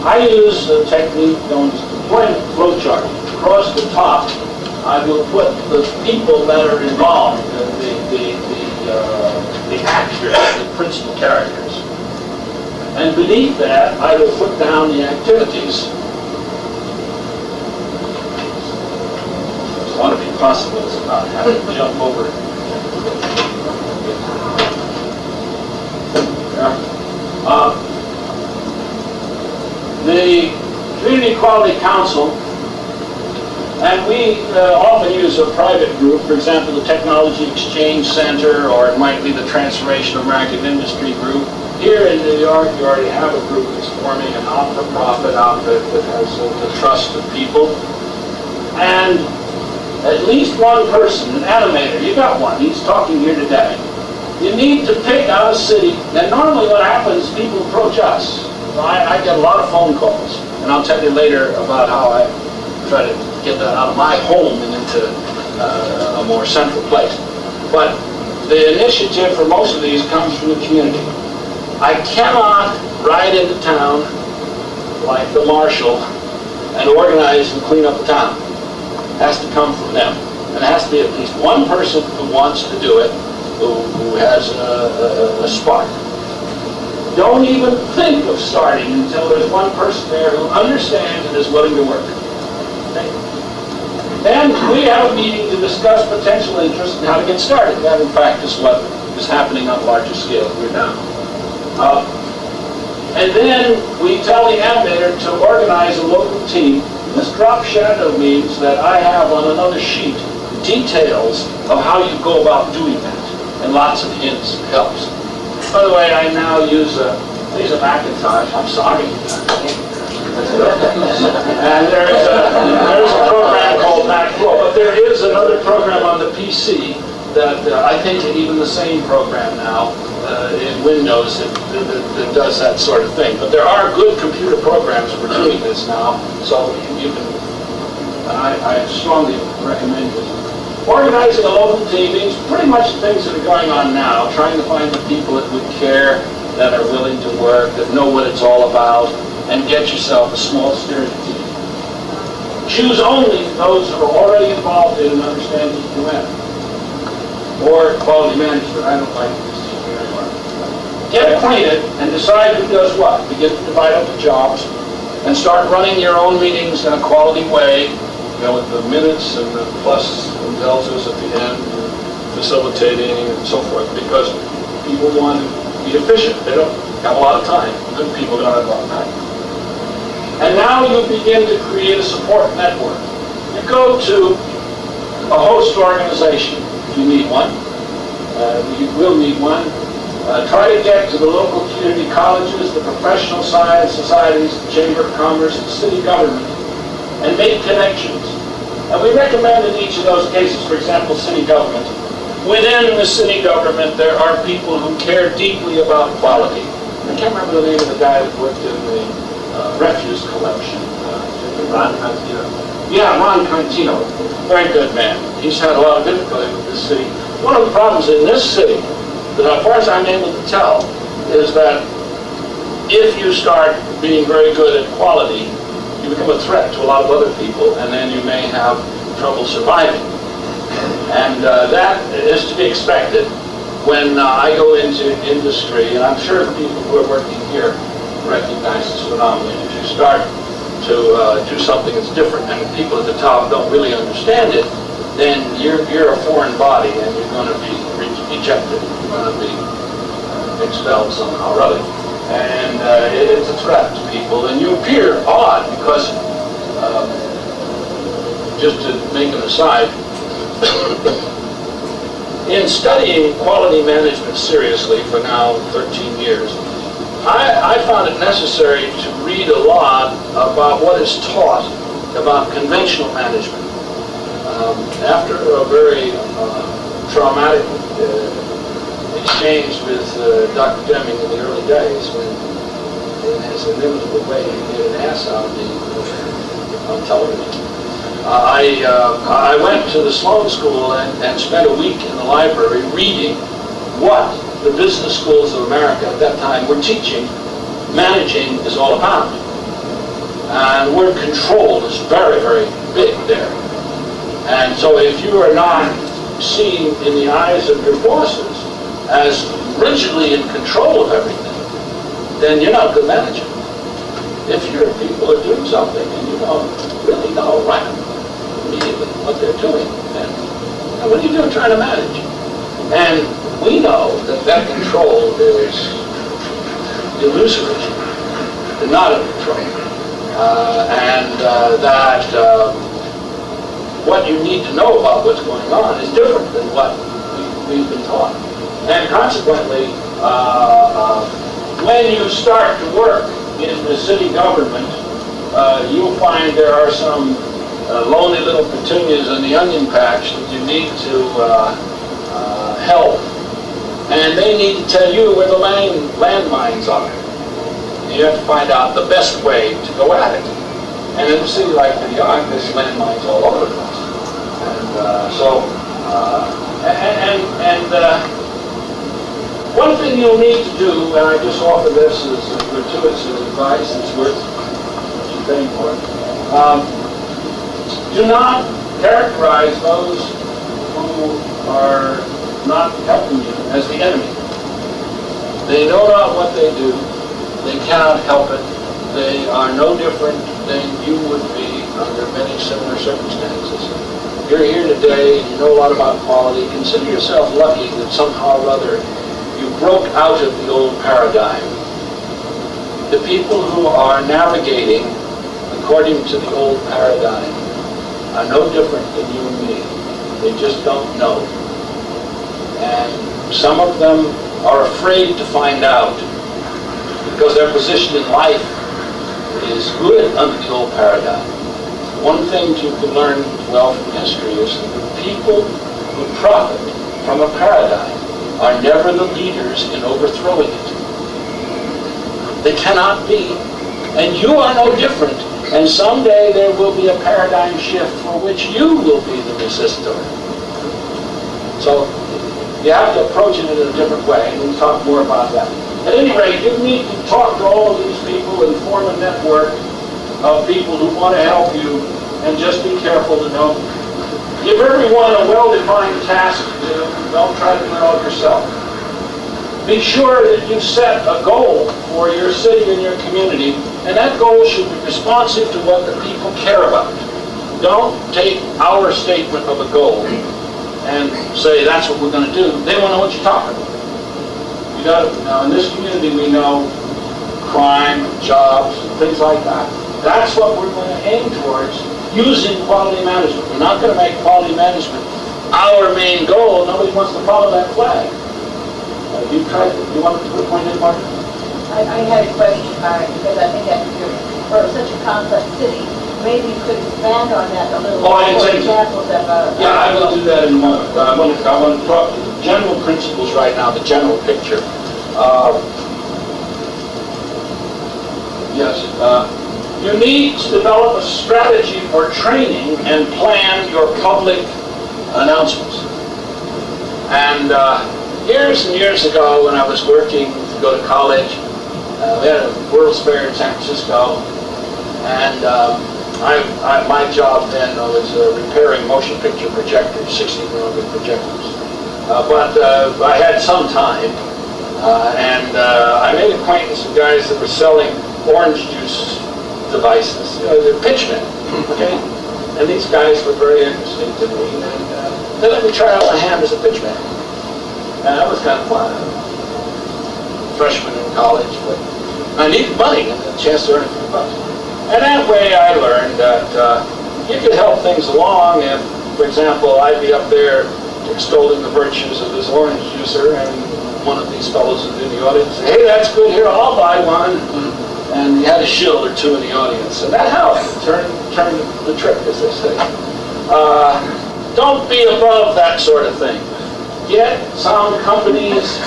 I use a technique known as deployment flowchart. Across the top, I will put the people that are involved, the actors, the principal characters. And beneath that, I will put down the activities. I want to be possible, it's not having to jump over it. The Community Quality Council, and we often use a private group, for example, the Technology Exchange Center, or it might be the Transformation of American Industry group. Here in New York, you already have a group that's forming a not-for-profit outfit that has the trust of people. And at least one person, an animator, you got one, he's talking here today. You need to pick out a city, and normally what happens, people approach us. I get a lot of phone calls, and I'll tell you later about how I try to get that out of my home and into a more central place. But the initiative for most of these comes from the community. I cannot ride into town like the marshal and organize and clean up the town. It has to come from them. And it has to be at least one person who wants to do it, who has a spark. Don't even think of starting until there's one person there who understands and is willing to work. Okay? Then we have a meeting to discuss potential interest and how to get started. That, in fact, is what is happening on a larger scale here now. And then we tell the animator to organize a local team. This drop shadow means that I have on another sheet details of how you go about doing that, and lots of hints helps. By the way, I now use a Macintosh. I'm sorry. And there's a program called MacFlow, but there is another program on the PC that I think even the same program now in Windows that does that sort of thing. But there are good computer programs for doing this now, so you can. I strongly recommend it. Organizing a local team means pretty much the things that are going on now, trying to find the people that would care, that are willing to work, that know what it's all about, and get yourself a small steering team. Choose only those who are already involved in and understand the UN. Or quality management. I don't like this very much. Get acquainted and decide who does what. Begin to divide up the jobs and start running your own meetings in a quality way, with the minutes and the plus and deltas at the end, facilitating and so forth, because people want to be efficient. They don't have a lot of time. Good people don't have a lot of time. And now you begin to create a support network. You go to a host organization, if you need one. You will need one. Try to get to the local community colleges, the professional science societies, the Chamber of Commerce, the city government, and make connections. And we recommend in each of those cases, for example, city government. Within the city government, there are people who care deeply about quality. I can't remember the name of the guy who worked in the refuse collection. Ron Contino. Yeah, Ron Contino. Very good man. He's had a lot of difficulty with this city. One of the problems in this city, that as far as I'm able to tell, is that if you start being very good at quality, you become a threat to a lot of other people, and then you may have trouble surviving. And that is to be expected when I go into industry, and I'm sure the people who are working here recognize this phenomenon. If you start to do something that's different and the people at the top don't really understand it, then you're a foreign body and you're going to be ejected. You're going to be expelled somehow or other. And it's a threat to people, and you appear odd because, just to make an aside, in studying quality management seriously for now 13 years, I found it necessary to read a lot about what is taught about conventional management. After a very traumatic exchange with Dr. Deming in the early days, when in his inimitable way he made an ass out of me on television. I went to the Sloan School and spent a week in the library reading what the business schools of America at that time were teaching managing is all about. And the word control is very, very big there. And so if you are not seen in the eyes of your bosses as rigidly in control of everything, then you're not a good manager. If your people are doing something and you don't really know right immediately what they're doing, then what are you doing trying to manage? And we know that that control is illusory, not in control. That what you need to know about what's going on is different than what we've been taught. And consequently, when you start to work in the city government, you'll find there are some lonely little petunias in the onion patch that you need to help. And they need to tell you where the landmines are. You have to find out the best way to go at it. And in a city like New York, there's landmines all over the place. One thing you'll need to do, and I just offer this as gratuitous advice, it's worth what you're paying for it. Do not characterize those who are not helping you as the enemy. They know not what they do. They cannot help it. They are no different than you would be under many similar circumstances. You're here today, you know a lot about quality. Consider yourself lucky that somehow or other you broke out of the old paradigm. The people who are navigating according to the old paradigm are no different than you and me. They just don't know. And some of them are afraid to find out because their position in life is good under the old paradigm. One thing you can learn well from history is that the people who profit from a paradigm are never the leaders in overthrowing it. They cannot be. And you are no different. And someday there will be a paradigm shift for which you will be the resistor. So you have to approach it in a different way, and we'll talk more about that. At any rate, you need to talk to all of these people and form a network of people who want to help you, and just be careful to don't give everyone a well-defined task to do. Don't try to do it all yourself. Be sure that you set a goal for your city and your community, and that goal should be responsive to what the people care about. Don't take our statement of a goal and say that's what we're going to do. They want to know what you're talking about. You got to, now in this community we know crime, jobs, things like that. That's what we're going to aim towards using quality management. We're not going to make quality management our main goal. Nobody wants to follow that flag. You want to put a point in, Mark? I had a question, because I think that for such a complex city, maybe you could expand on that a little. Oh, I didn't say examples of yeah, I will do that in a moment. I want to talk to the general principles right now, the general picture. Yes. You need to develop a strategy for training and plan your public announcements. And years and years ago, when I was working to go to college, we had a World's Fair in San Francisco, and my job then was repairing motion picture projectors, 60mm projectors. But I had some time, and I made acquaintance with guys that were selling orange juice devices. They're pitchmen, okay? And these guys were very interesting to me, and they let me try out my hand as a pitchman. And that was kind of fun. Freshman in college, but I needed money and a chance to earn a few bucks. And that way I learned that you could help things along if, for example, I'd be up there extolling the virtues of this orange juicer, and one of these fellows would be in the audience say, hey, that's good, here, I'll buy one. And he had a shield or two in the audience. And that helped turn the trick, as they say. Don't be above that sort of thing. Get some companies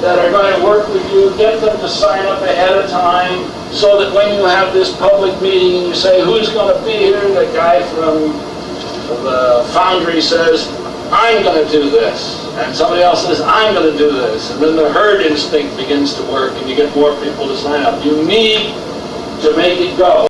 that are going to work with you, get them to sign up ahead of time so that when you have this public meeting and you say, who's going to be here? The guy from the foundry says, I'm going to do this. And somebody else says, I'm going to do this. And then the herd instinct begins to work and you get more people to sign up. You need to make it go.